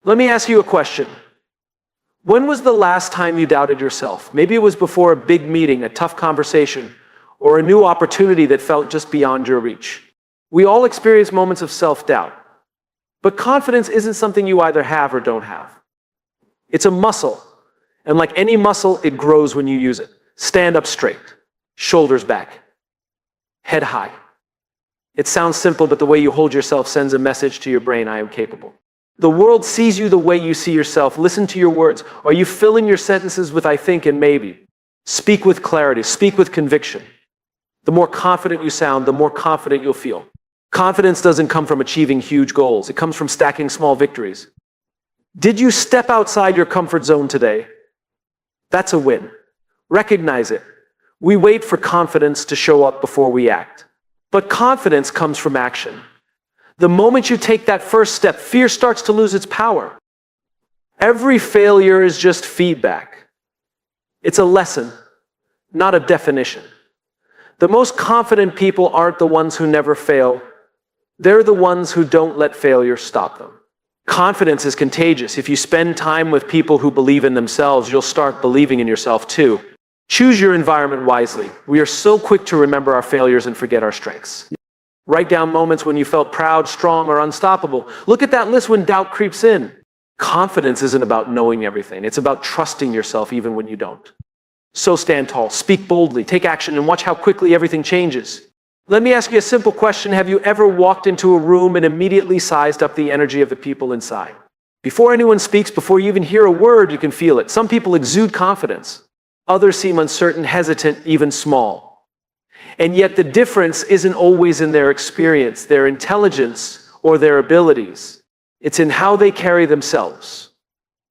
Let me ask you a question. When was the last time you doubted yourself? Maybe it was before a big meeting, a tough conversation, or a new opportunity that felt just beyond your reach. We all experience moments of self-doubt. But confidence isn't something you either have or don't have. It's a muscle. And like any muscle, it grows when you use it. Stand up straight, shoulders back, head high. It sounds simple, but the way you hold yourself sends a message to your brain: I am capable. The world sees you the way you see yourself. Listen to your words. Are you filling your sentences with I think and maybe? Speak with clarity. Speak with conviction. The more confident you sound, the more confident you'll feel. Confidence doesn't come from achieving huge goals. It comes from stacking small victories. Did you step outside your comfort zone today? That's a win. Recognize it. We wait for confidence to show up before we act. But confidence comes from action. The moment you take that first step, fear starts to lose its power. Every failure is just feedback. It's a lesson, not a definition. The most confident people aren't the ones who never fail. They're the ones who don't let failure stop them. Confidence is contagious. If you spend time with people who believe in themselves, you'll start believing in yourself too. Choose your environment wisely. We are so quick to remember our failures and forget our strengths. Write down moments when you felt proud, strong, or unstoppable. Look at that list when doubt creeps in. Confidence isn't about knowing everything. It's about trusting yourself even when you don't. So stand tall, speak boldly, take action, and watch how quickly everything changes. Let me ask you a simple question. Have you ever walked into a room and immediately sized up the energy of the people inside? Before anyone speaks, before you even hear a word, you can feel it. Some people exude confidence. Others seem uncertain, hesitant, even small. And yet the difference isn't always in their experience, their intelligence, or their abilities. It's in how they carry themselves.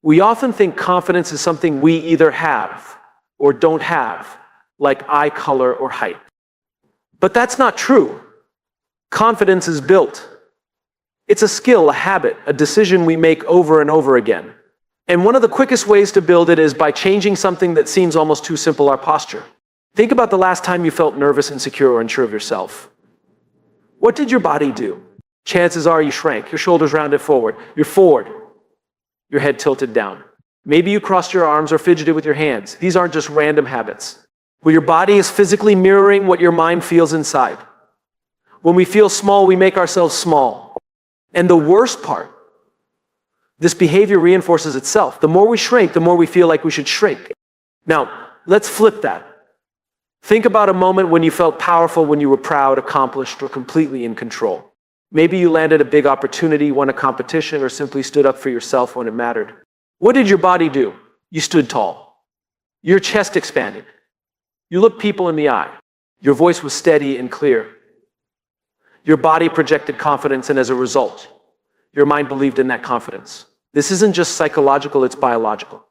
We often think confidence is something we either have or don't have, like eye color or height. But that's not true. Confidence is built. It's a skill, a habit, a decision we make over and over again. And one of the quickest ways to build it is by changing something that seems almost too simple, our posture. Think about the last time you felt nervous, insecure, or unsure of yourself. What did your body do? Chances are you shrank, your shoulders rounded forward, you're forward, your head tilted down. Maybe you crossed your arms or fidgeted with your hands. These aren't just random habits. Where your body is physically mirroring what your mind feels inside. When we feel small, we make ourselves small. And the worst part, this behavior reinforces itself. The more we shrink, the more we feel like we should shrink. Now, let's flip that. Think about a moment when you felt powerful, when you were proud, accomplished, or completely in control. Maybe you landed a big opportunity, won a competition, or simply stood up for yourself when it mattered. What did your body do? You stood tall. Your chest expanded. You looked people in the eye. Your voice was steady and clear. Your body projected confidence, and as a result, your mind believed in that confidence. This isn't just psychological, it's biological.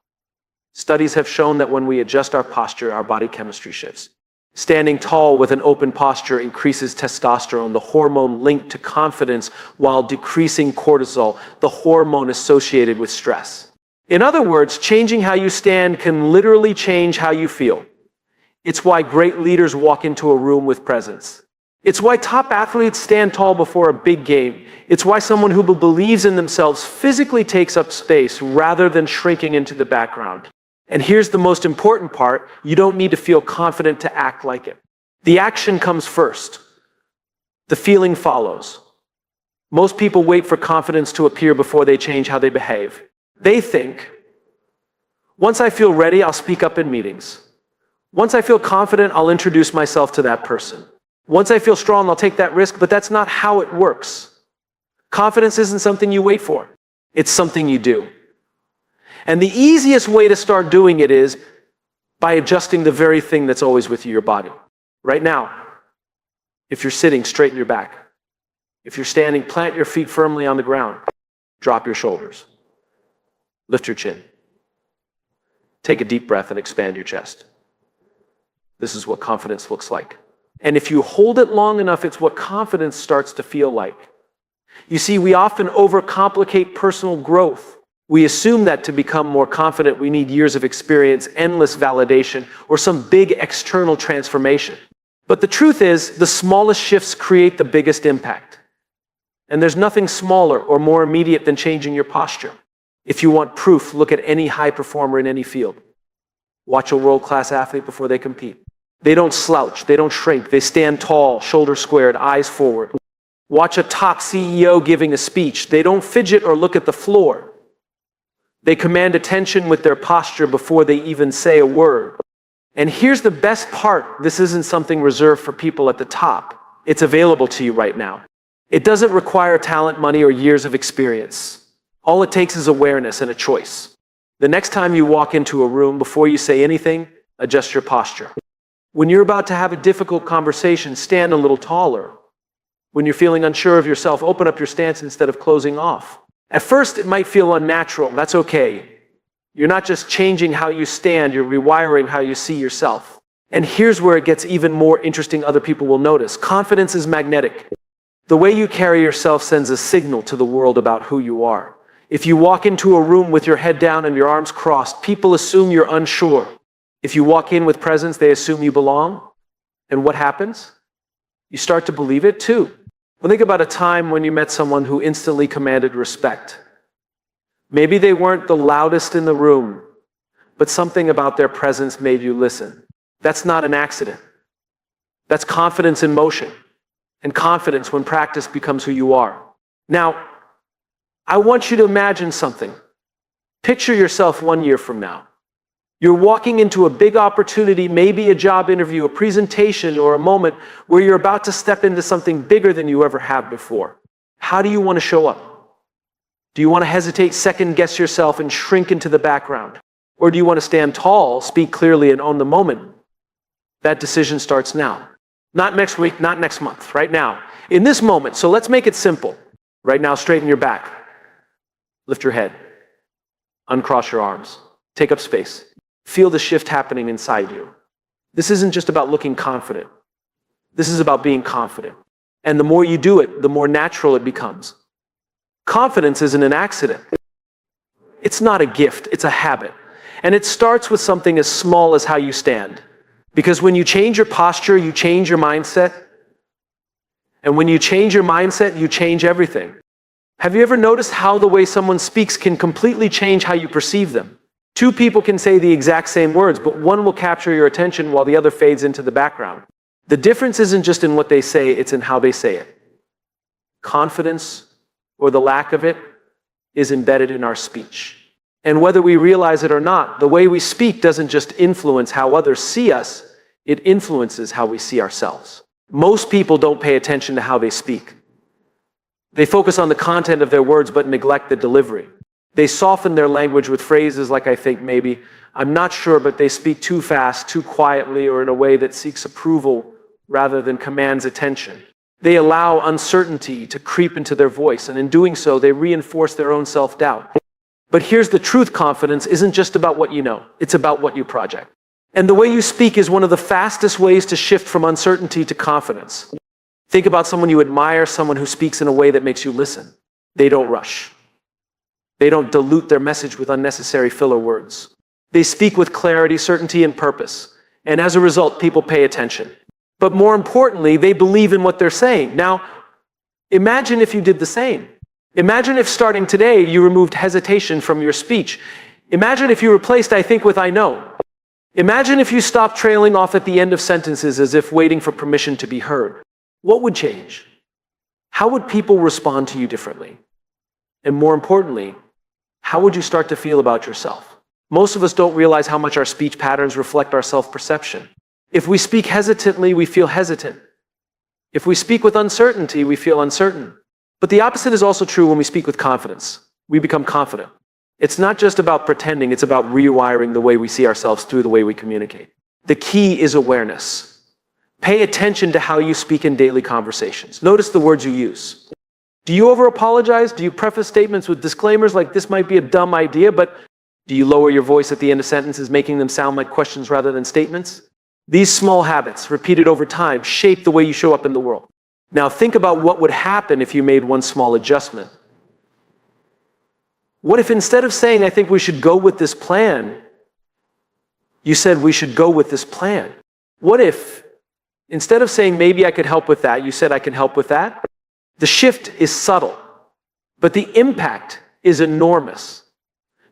Studies have shown that when we adjust our posture, our body chemistry shifts. Standing tall with an open posture increases testosterone, the hormone linked to confidence, while decreasing cortisol, the hormone associated with stress. In other words, changing how you stand can literally change how you feel. It's why great leaders walk into a room with presence. It's why top athletes stand tall before a big game. It's why someone who believes in themselves physically takes up space rather than shrinking into the background. And here's the most important part. You don't need to feel confident to act like it. The action comes first. The feeling follows. Most people wait for confidence to appear before they change how they behave. They think, once I feel ready, I'll speak up in meetings. Once I feel confident, I'll introduce myself to that person. Once I feel strong, I'll take that risk, but that's not how it works. Confidence isn't something you wait for. It's something you do. And the easiest way to start doing it is by adjusting the very thing that's always with you, your body. Right now, if you're sitting, straighten your back. If you're standing, plant your feet firmly on the ground. Drop your shoulders. Lift your chin. Take a deep breath and expand your chest. This is what confidence looks like. And if you hold it long enough, it's what confidence starts to feel like. You see, we often overcomplicate personal growth. We assume that to become more confident, we need years of experience, endless validation, or some big external transformation. But the truth is, the smallest shifts create the biggest impact. And there's nothing smaller or more immediate than changing your posture. If you want proof, look at any high performer in any field. Watch a world-class athlete before they compete. They don't slouch, they don't shrink, they stand tall, shoulders squared, eyes forward. Watch a top CEO giving a speech. They don't fidget or look at the floor. They command attention with their posture before they even say a word. And here's the best part. This isn't something reserved for people at the top. It's available to you right now. It doesn't require talent, money, or years of experience. All it takes is awareness and a choice. The next time you walk into a room, before you say anything, adjust your posture. When you're about to have a difficult conversation, stand a little taller. When you're feeling unsure of yourself, open up your stance instead of closing off. At first, it might feel unnatural. That's okay. You're not just changing how you stand, you're rewiring how you see yourself. And here's where it gets even more interesting. Other people will notice. Confidence is magnetic. The way you carry yourself sends a signal to the world about who you are. If you walk into a room with your head down and your arms crossed, people assume you're unsure. If you walk in with presence, they assume you belong. And what happens? You start to believe it too. Well, think about a time when you met someone who instantly commanded respect. Maybe they weren't the loudest in the room, but something about their presence made you listen. That's not an accident. That's confidence in motion, and confidence when practice becomes who you are. Now, I want you to imagine something. Picture yourself 1 year from now. You're walking into a big opportunity, maybe a job interview, a presentation, or a moment where you're about to step into something bigger than you ever have before. How do you want to show up? Do you want to hesitate, second guess yourself, and shrink into the background? Or do you want to stand tall, speak clearly, and own the moment? That decision starts now. Not next week, not next month, right now. In this moment, so let's make it simple. Right now, straighten your back. Lift your head. Uncross your arms. Take up space. Feel the shift happening inside you. This isn't just about looking confident. This is about being confident. And the more you do it, the more natural it becomes. Confidence isn't an accident. It's not a gift, it's a habit. And it starts with something as small as how you stand. Because when you change your posture, you change your mindset. And when you change your mindset, you change everything. Have you ever noticed how the way someone speaks can completely change how you perceive them? Two people can say the exact same words, but one will capture your attention while the other fades into the background. The difference isn't just in what they say, it's in how they say it. Confidence, or the lack of it, is embedded in our speech. And whether we realize it or not, the way we speak doesn't just influence how others see us, it influences how we see ourselves. Most people don't pay attention to how they speak. They focus on the content of their words but neglect the delivery. They soften their language with phrases like I think, maybe, I'm not sure, but they speak too fast, too quietly, or in a way that seeks approval rather than commands attention. They allow uncertainty to creep into their voice, and in doing so, they reinforce their own self-doubt. But here's the truth: confidence isn't just about what you know, it's about what you project. And the way you speak is one of the fastest ways to shift from uncertainty to confidence. Think about someone you admire, someone who speaks in a way that makes you listen. They don't rush. They don't dilute their message with unnecessary filler words. They speak with clarity, certainty, and purpose. And as a result, people pay attention. But more importantly, they believe in what they're saying. Now, imagine if you did the same. Imagine if starting today, you removed hesitation from your speech. Imagine if you replaced I think with I know. Imagine if you stopped trailing off at the end of sentences as if waiting for permission to be heard. What would change? How would people respond to you differently? And more importantly, how would you start to feel about yourself? Most of us don't realize how much our speech patterns reflect our self-perception. If we speak hesitantly, we feel hesitant. If we speak with uncertainty, we feel uncertain. But the opposite is also true when we speak with confidence. We become confident. It's not just about pretending, it's about rewiring the way we see ourselves through the way we communicate. The key is awareness. Pay attention to how you speak in daily conversations. Notice the words you use. Do you over-apologize? Do you preface statements with disclaimers like this might be a dumb idea, but do you lower your voice at the end of sentences, making them sound like questions rather than statements? These small habits, repeated over time, shape the way you show up in the world. Now think about what would happen if you made one small adjustment. What if instead of saying, I think we should go with this plan, you said we should go with this plan? What if instead of saying, maybe I could help with that, you said I can help with that? The shift is subtle, but the impact is enormous.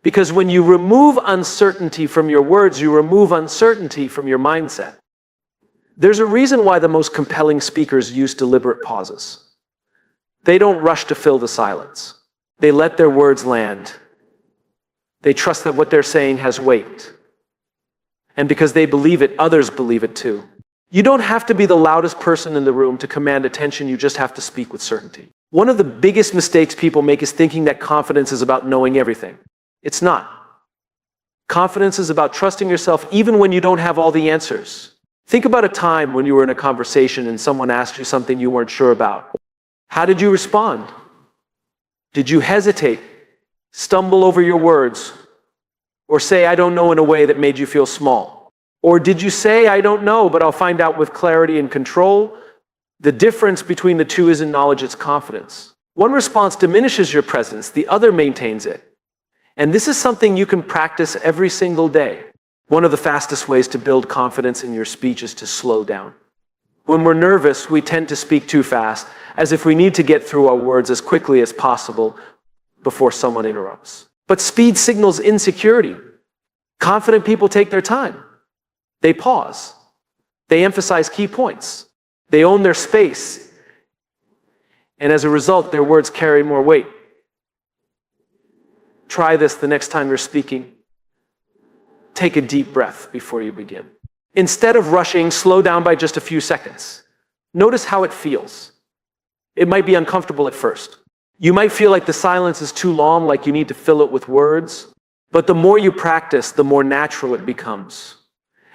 Because when you remove uncertainty from your words, you remove uncertainty from your mindset. There's a reason why the most compelling speakers use deliberate pauses. They don't rush to fill the silence. They let their words land. They trust that what they're saying has weight. And because they believe it, others believe it too. You don't have to be the loudest person in the room to command attention, you just have to speak with certainty. One of the biggest mistakes people make is thinking that confidence is about knowing everything. It's not. Confidence is about trusting yourself even when you don't have all the answers. Think about a time when you were in a conversation and someone asked you something you weren't sure about. How did you respond? Did you hesitate, stumble over your words, or say, "I don't know," in a way that made you feel small? Or did you say, "I don't know, but I'll find out," with clarity and control? The difference between the two isn't knowledge, it's confidence. One response diminishes your presence, the other maintains it. And this is something you can practice every single day. One of the fastest ways to build confidence in your speech is to slow down. When we're nervous, we tend to speak too fast, as if we need to get through our words as quickly as possible before someone interrupts. But speed signals insecurity. Confident people take their time. They pause. They emphasize key points. They own their space. And as a result, their words carry more weight. Try this the next time you're speaking. Take a deep breath before you begin. Instead of rushing, slow down by just a few seconds. Notice how it feels. It might be uncomfortable at first. You might feel like the silence is too long, like you need to fill it with words. But the more you practice, the more natural it becomes.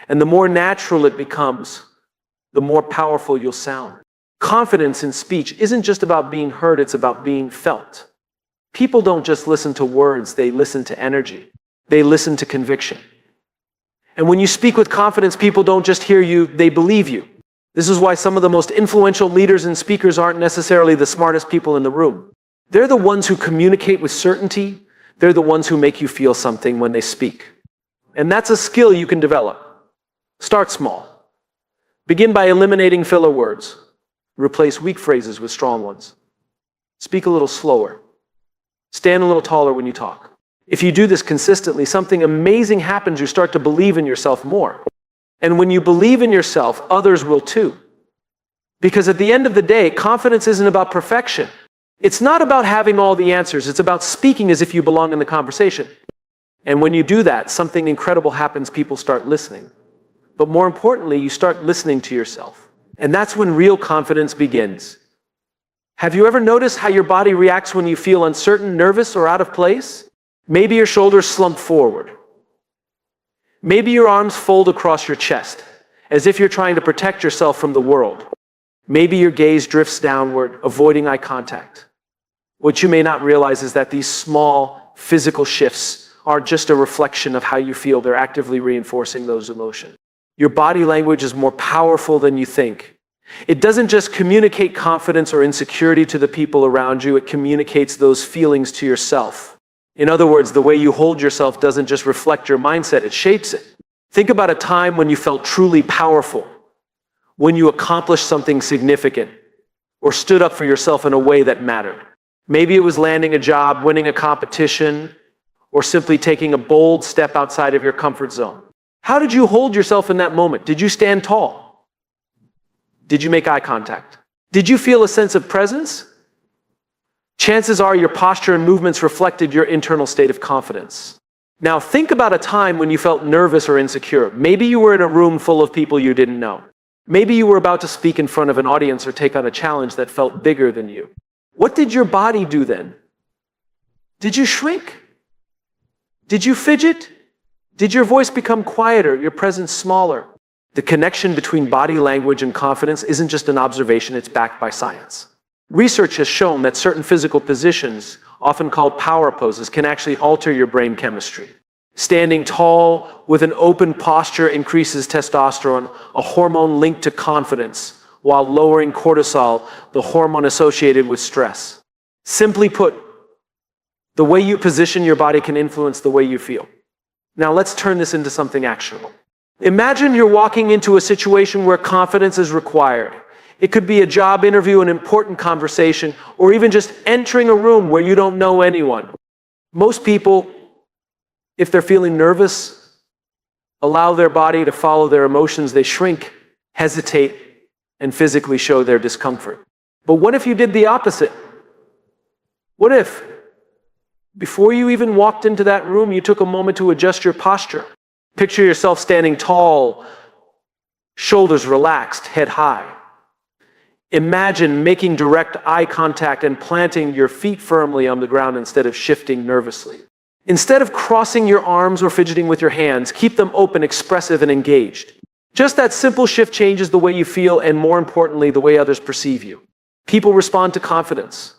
And the more natural it becomes, the more powerful you'll sound. Confidence in speech isn't just about being heard, it's about being felt. People don't just listen to words, they listen to energy. They listen to conviction. And when you speak with confidence, people don't just hear you, they believe you. This is why some of the most influential leaders and speakers aren't necessarily the smartest people in the room. They're the ones who communicate with certainty. They're the ones who make you feel something when they speak. And that's a skill you can develop. Start small. Begin by eliminating filler words. Replace weak phrases with strong ones. Speak a little slower. Stand a little taller when you talk. If you do this consistently, something amazing happens. You start to believe in yourself more. And when you believe in yourself, others will too. Because at the end of the day, confidence isn't about perfection. It's not about having all the answers. It's about speaking as if you belong in the conversation. And when you do that, something incredible happens. People start listening. But more importantly, you start listening to yourself. And that's when real confidence begins. Have you ever noticed how your body reacts when you feel uncertain, nervous, or out of place? Maybe your shoulders slump forward. Maybe your arms fold across your chest, as if you're trying to protect yourself from the world. Maybe your gaze drifts downward, avoiding eye contact. What you may not realize is that these small physical shifts aren't just a reflection of how you feel, they're actively reinforcing those emotions. Your body language is more powerful than you think. It doesn't just communicate confidence or insecurity to the people around you, it communicates those feelings to yourself. In other words, the way you hold yourself doesn't just reflect your mindset, it shapes it. Think about a time when you felt truly powerful, when you accomplished something significant, or stood up for yourself in a way that mattered. Maybe it was landing a job, winning a competition, or simply taking a bold step outside of your comfort zone. How did you hold yourself in that moment? Did you stand tall? Did you make eye contact? Did you feel a sense of presence? Chances are your posture and movements reflected your internal state of confidence. Now think about a time when you felt nervous or insecure. Maybe you were in a room full of people you didn't know. Maybe you were about to speak in front of an audience or take on a challenge that felt bigger than you. What did your body do then? Did you shrink? Did you fidget? Did your voice become quieter, your presence smaller? The connection between body language and confidence isn't just an observation, it's backed by science. Research has shown that certain physical positions, often called power poses, can actually alter your brain chemistry. Standing tall with an open posture increases testosterone, a hormone linked to confidence, while lowering cortisol, the hormone associated with stress. Simply put, the way you position your body can influence the way you feel. Now let's turn this into something actionable. Imagine you're walking into a situation where confidence is required. It could be a job interview, an important conversation, or even just entering a room where you don't know anyone. Most people If they're feeling nervous, allow their body to follow their emotions. They shrink, hesitate, and physically show their discomfort. But what if you did the opposite? What if, before you even walked into that room, you took a moment to adjust your posture? Picture yourself standing tall, shoulders relaxed, head high. Imagine making direct eye contact and planting your feet firmly on the ground instead of shifting nervously. Instead of crossing your arms or fidgeting with your hands, keep them open, expressive, and engaged. Just that simple shift changes the way you feel and, more importantly, the way others perceive you. People respond to confidence.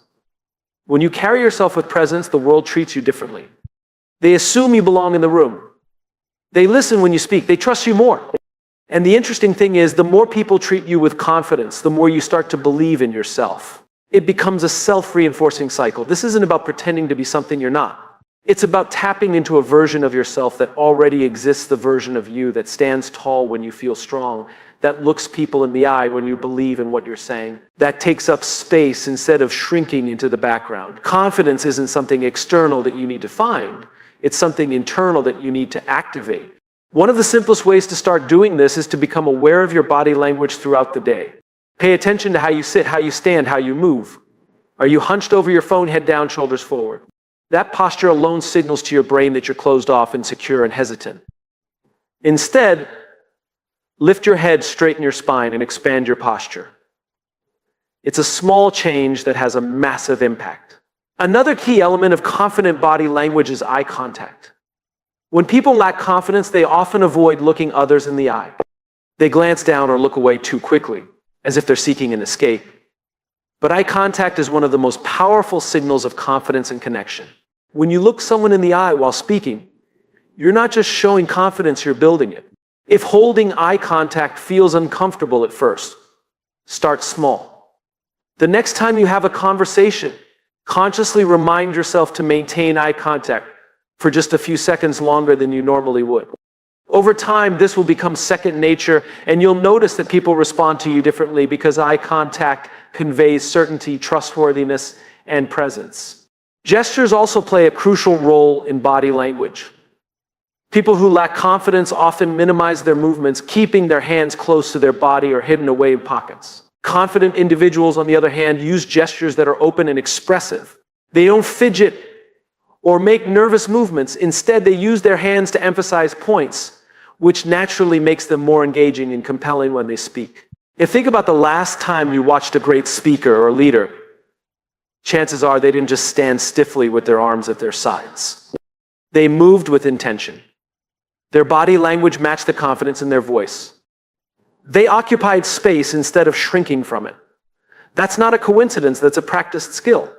When you carry yourself with presence, the world treats you differently. They assume you belong in the room. They listen when you speak. They trust you more. And the interesting thing is, the more people treat you with confidence, the more you start to believe in yourself. It becomes a self-reinforcing cycle. This isn't about pretending to be something you're not. It's about tapping into a version of yourself that already exists, the version of you that stands tall when you feel strong, that looks people in the eye when you believe in what you're saying, that takes up space instead of shrinking into the background. Confidence isn't something external that you need to find. It's something internal that you need to activate. One of the simplest ways to start doing this is to become aware of your body language throughout the day. Pay attention to how you sit, how you stand, how you move. Are you hunched over your phone, head down, shoulders forward? That posture alone signals to your brain that you're closed off, insecure, and hesitant. Instead, lift your head, straighten your spine, and expand your posture. It's a small change that has a massive impact. Another key element of confident body language is eye contact. When people lack confidence, they often avoid looking others in the eye. They glance down or look away too quickly, as if they're seeking an escape. But eye contact is one of the most powerful signals of confidence and connection. When you look someone in the eye while speaking, you're not just showing confidence, you're building it. If holding eye contact feels uncomfortable at first, start small. The next time you have a conversation, consciously remind yourself to maintain eye contact for just a few seconds longer than you normally would. Over time, this will become second nature, and you'll notice that people respond to you differently because eye contact conveys certainty, trustworthiness, and presence. Gestures also play a crucial role in body language. People who lack confidence often minimize their movements, keeping their hands close to their body or hidden away in pockets. Confident individuals, on the other hand, use gestures that are open and expressive. They don't fidget or make nervous movements. Instead, they use their hands to emphasize points, which naturally makes them more engaging and compelling when they speak. Think about the last time you watched a great speaker or leader. Chances are they didn't just stand stiffly with their arms at their sides. They moved with intention. Their body language matched the confidence in their voice. They occupied space instead of shrinking from it. That's not a coincidence, that's a practiced skill.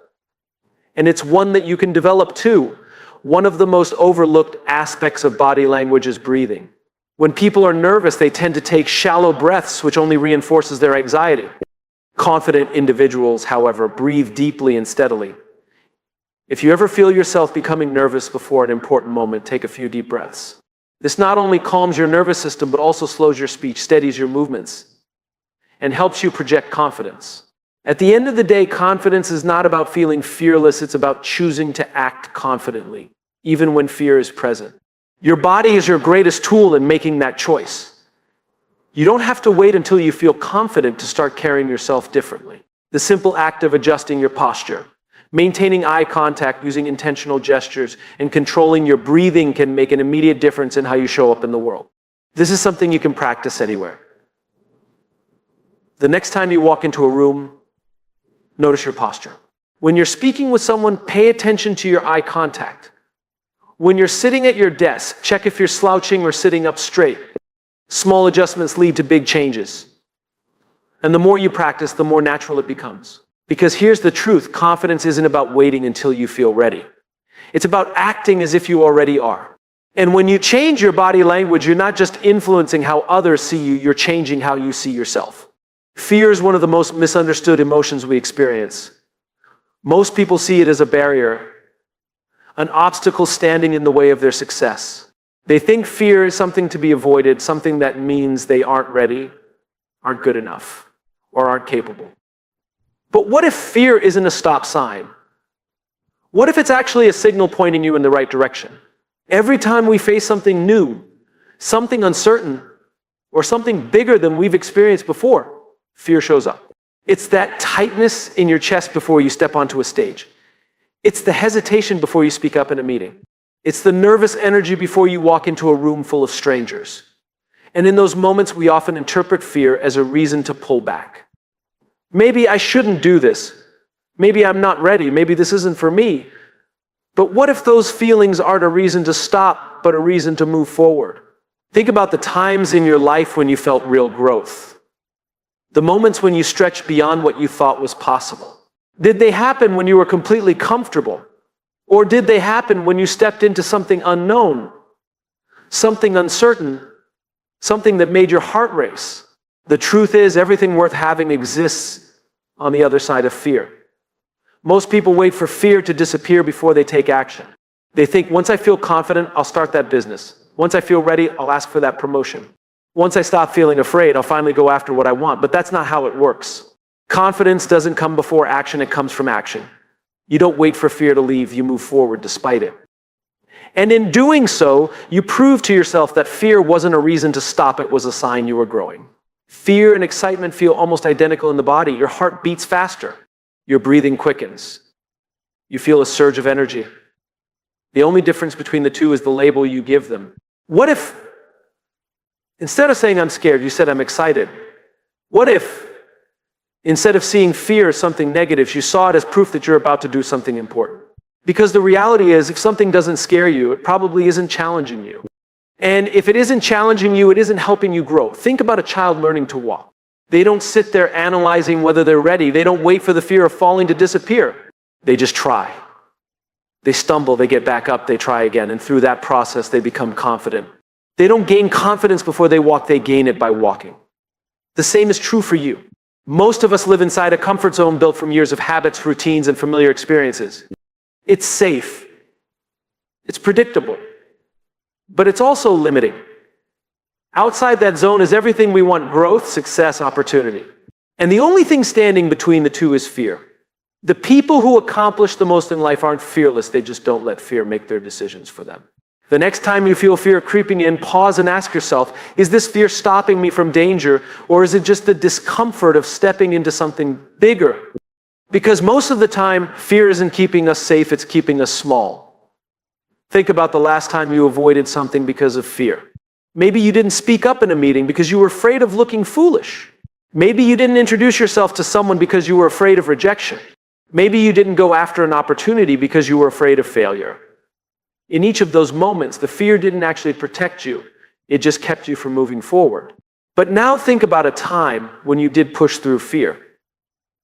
And it's one that you can develop too. One of the most overlooked aspects of body language is breathing. When people are nervous, they tend to take shallow breaths, which only reinforces their anxiety. Confident individuals, however, breathe deeply and steadily. If you ever feel yourself becoming nervous before an important moment, take a few deep breaths. This not only calms your nervous system, but also slows your speech, steadies your movements, and helps you project confidence. At the end of the day, confidence is not about feeling fearless, it's about choosing to act confidently, even when fear is present. Your body is your greatest tool in making that choice. You don't have to wait until you feel confident to start carrying yourself differently. The simple act of adjusting your posture, maintaining eye contact using intentional gestures, and controlling your breathing can make an immediate difference in how you show up in the world. This is something you can practice anywhere. The next time you walk into a room, notice your posture. When you're speaking with someone, pay attention to your eye contact. When you're sitting at your desk, check if you're slouching or sitting up straight. Small adjustments lead to big changes. And the more you practice, the more natural it becomes. Because here's the truth, confidence isn't about waiting until you feel ready. It's about acting as if you already are. And when you change your body language, you're not just influencing how others see you, you're changing how you see yourself. Fear is one of the most misunderstood emotions we experience. Most people see it as a barrier, an obstacle standing in the way of their success. They think fear is something to be avoided, something that means they aren't ready, aren't good enough, or aren't capable. But what if fear isn't a stop sign? What if it's actually a signal pointing you in the right direction? Every time we face something new, something uncertain, or something bigger than we've experienced before, fear shows up. It's that tightness in your chest before you step onto a stage. It's the hesitation before you speak up in a meeting. It's the nervous energy before you walk into a room full of strangers. And in those moments, we often interpret fear as a reason to pull back. Maybe I shouldn't do this. Maybe I'm not ready. Maybe this isn't for me. But what if those feelings aren't a reason to stop, but a reason to move forward? Think about the times in your life when you felt real growth. The moments when you stretched beyond what you thought was possible. Did they happen when you were completely comfortable? Or did they happen when you stepped into something unknown, something uncertain, something that made your heart race? The truth is, everything worth having exists on the other side of fear. Most people wait for fear to disappear before they take action. They think, once I feel confident, I'll start that business. Once I feel ready, I'll ask for that promotion. Once I stop feeling afraid, I'll finally go after what I want. But that's not how it works. Confidence doesn't come before action, it comes from action. You don't wait for fear to leave, you move forward despite it. And in doing so, you prove to yourself that fear wasn't a reason to stop, it was a sign you were growing. Fear and excitement feel almost identical in the body. Your heart beats faster. Your breathing quickens. You feel a surge of energy. The only difference between the two is the label you give them. What if, instead of saying I'm scared, you said I'm excited? What if, instead of seeing fear as something negative, you saw it as proof that you're about to do something important? Because the reality is, if something doesn't scare you, it probably isn't challenging you. And if it isn't challenging you, it isn't helping you grow. Think about a child learning to walk. They don't sit there analyzing whether they're ready. They don't wait for the fear of falling to disappear. They just try. They stumble, they get back up, they try again. And through that process, they become confident. They don't gain confidence before they walk, they gain it by walking. The same is true for you. Most of us live inside a comfort zone built from years of habits, routines, and familiar experiences. It's safe. It's predictable. But it's also limiting. Outside that zone is everything we want: growth, success, opportunity. And the only thing standing between the two is fear. The people who accomplish the most in life aren't fearless, they just don't let fear make their decisions for them. The next time you feel fear creeping in, pause and ask yourself, is this fear stopping me from danger, or is it just the discomfort of stepping into something bigger? Because most of the time, fear isn't keeping us safe, it's keeping us small. Think about the last time you avoided something because of fear. Maybe you didn't speak up in a meeting because you were afraid of looking foolish. Maybe you didn't introduce yourself to someone because you were afraid of rejection. Maybe you didn't go after an opportunity because you were afraid of failure. In each of those moments, the fear didn't actually protect you. It just kept you from moving forward. But now think about a time when you did push through fear.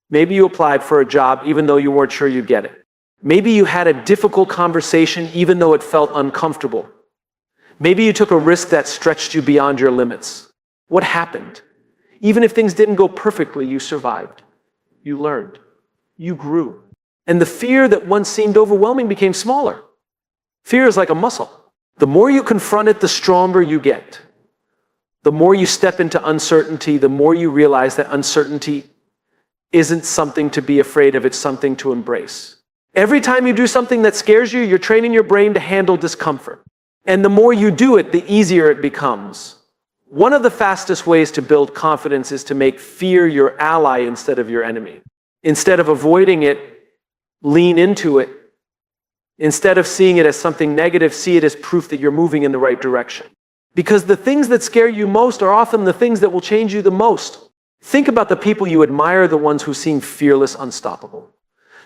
Maybe you applied for a job even though you weren't sure you'd get it. Maybe you had a difficult conversation even though it felt uncomfortable. Maybe you took a risk that stretched you beyond your limits. What happened? Even if things didn't go perfectly, you survived. You learned. You grew. And the fear that once seemed overwhelming became smaller. Fear is like a muscle. The more you confront it, the stronger you get. The more you step into uncertainty, the more you realize that uncertainty isn't something to be afraid of, it's something to embrace. Every time you do something that scares you, you're training your brain to handle discomfort. And the more you do it, the easier it becomes. One of the fastest ways to build confidence is to make fear your ally instead of your enemy. Instead of avoiding it, lean into it. Instead of seeing it as something negative, see it as proof that you're moving in the right direction. Because the things that scare you most are often the things that will change you the most. Think about the people you admire, the ones who seem fearless, unstoppable.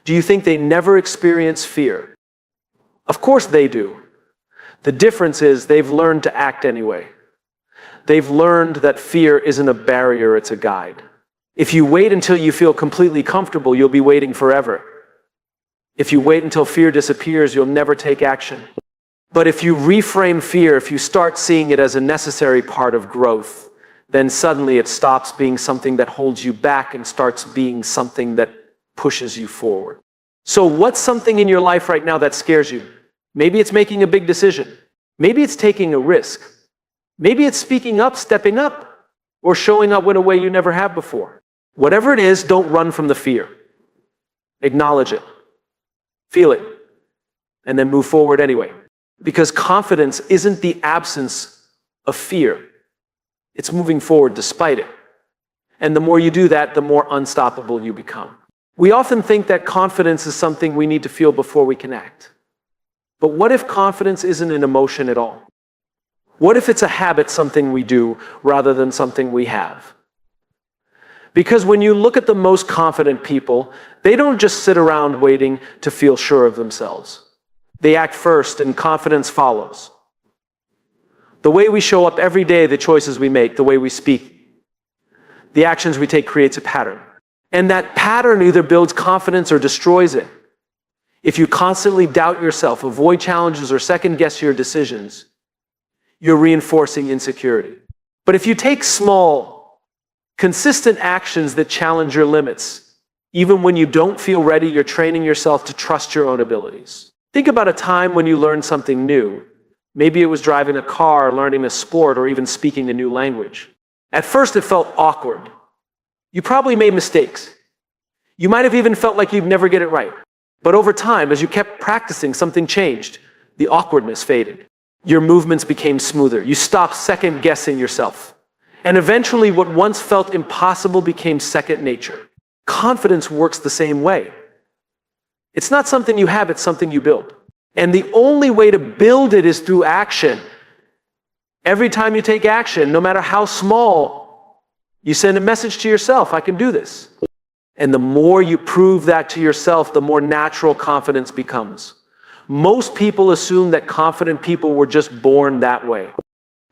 Do you think they never experience fear? Of course they do. The difference is they've learned to act anyway. They've learned that fear isn't a barrier, it's a guide. If you wait until you feel completely comfortable, you'll be waiting forever. If you wait until fear disappears, you'll never take action. But if you reframe fear, if you start seeing it as a necessary part of growth, then suddenly it stops being something that holds you back and starts being something that pushes you forward. So what's something in your life right now that scares you? Maybe it's making a big decision. Maybe it's taking a risk. Maybe it's speaking up, stepping up, or showing up in a way you never have before. Whatever it is, don't run from the fear. Acknowledge it. Feel it. And then move forward anyway. Because confidence isn't the absence of fear. It's moving forward despite it. And the more you do that, the more unstoppable you become. We often think that confidence is something we need to feel before we can act. But what if confidence isn't an emotion at all? What if it's a habit, something we do, rather than something we have? Because when you look at the most confident people, they don't just sit around waiting to feel sure of themselves. They act first, and confidence follows. The way we show up every day, the choices we make, the way we speak, the actions we take creates a pattern. And that pattern either builds confidence or destroys it. If you constantly doubt yourself, avoid challenges, or second-guess your decisions, you're reinforcing insecurity. But if you take small, consistent actions that challenge your limits, even when you don't feel ready, you're training yourself to trust your own abilities. Think about a time when you learned something new. Maybe it was driving a car, learning a sport, or even speaking a new language. At first, it felt awkward. You probably made mistakes. You might have even felt like you'd never get it right. But over time, as you kept practicing, something changed. The awkwardness faded. Your movements became smoother. You stopped second-guessing yourself. And eventually, what once felt impossible became second nature. Confidence works the same way. It's not something you have, it's something you build. And the only way to build it is through action. Every time you take action, no matter how small, you send a message to yourself, I can do this. And the more you prove that to yourself, the more natural confidence becomes. Most people assume that confident people were just born that way.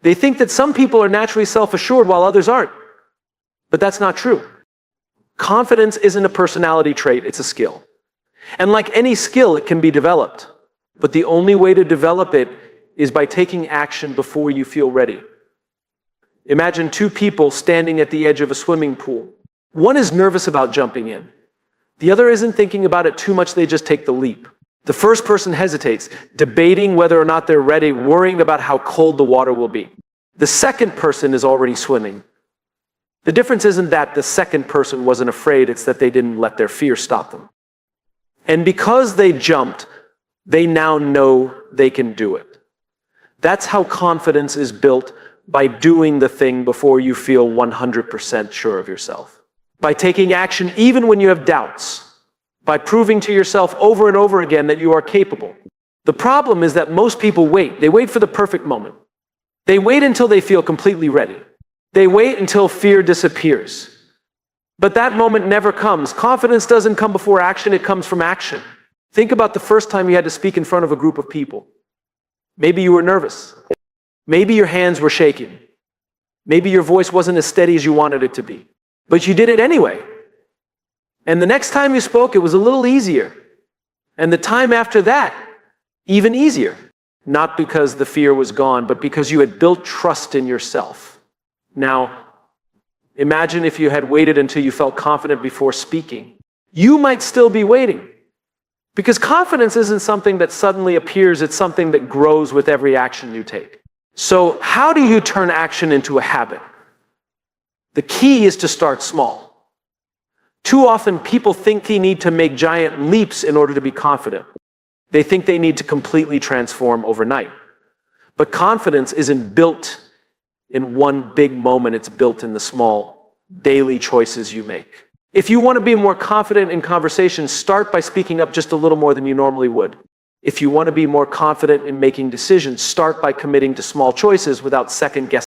They think that some people are naturally self-assured while others aren't. But that's not true. Confidence isn't a personality trait, it's a skill. And like any skill, it can be developed. But the only way to develop it is by taking action before you feel ready. Imagine two people standing at the edge of a swimming pool. One is nervous about jumping in. The other isn't thinking about it too much, they just take the leap. The first person hesitates, debating whether or not they're ready, worrying about how cold the water will be. The second person is already swimming. The difference isn't that the second person wasn't afraid, it's that they didn't let their fear stop them. And because they jumped, they now know they can do it. That's how confidence is built, by doing the thing before you feel 100% sure of yourself. By taking action even when you have doubts. By proving to yourself over and over again that you are capable. The problem is that most people wait. They wait for the perfect moment. They wait until they feel completely ready. They wait until fear disappears. But that moment never comes. Confidence doesn't come before action, it comes from action. Think about the first time you had to speak in front of a group of people. Maybe you were nervous. Maybe your hands were shaking. Maybe your voice wasn't as steady as you wanted it to be. But you did it anyway. And the next time you spoke, it was a little easier. And the time after that, even easier. Not because the fear was gone, but because you had built trust in yourself. Now, imagine if you had waited until you felt confident before speaking. You might still be waiting. Because confidence isn't something that suddenly appears, it's something that grows with every action you take. So how do you turn action into a habit? The key is to start small. Too often people think they need to make giant leaps in order to be confident. They think they need to completely transform overnight. But confidence isn't built in one big moment, it's built in the small, daily choices you make. If you want to be more confident in conversations, start by speaking up just a little more than you normally would. If you want to be more confident in making decisions, start by committing to small choices without second guessing.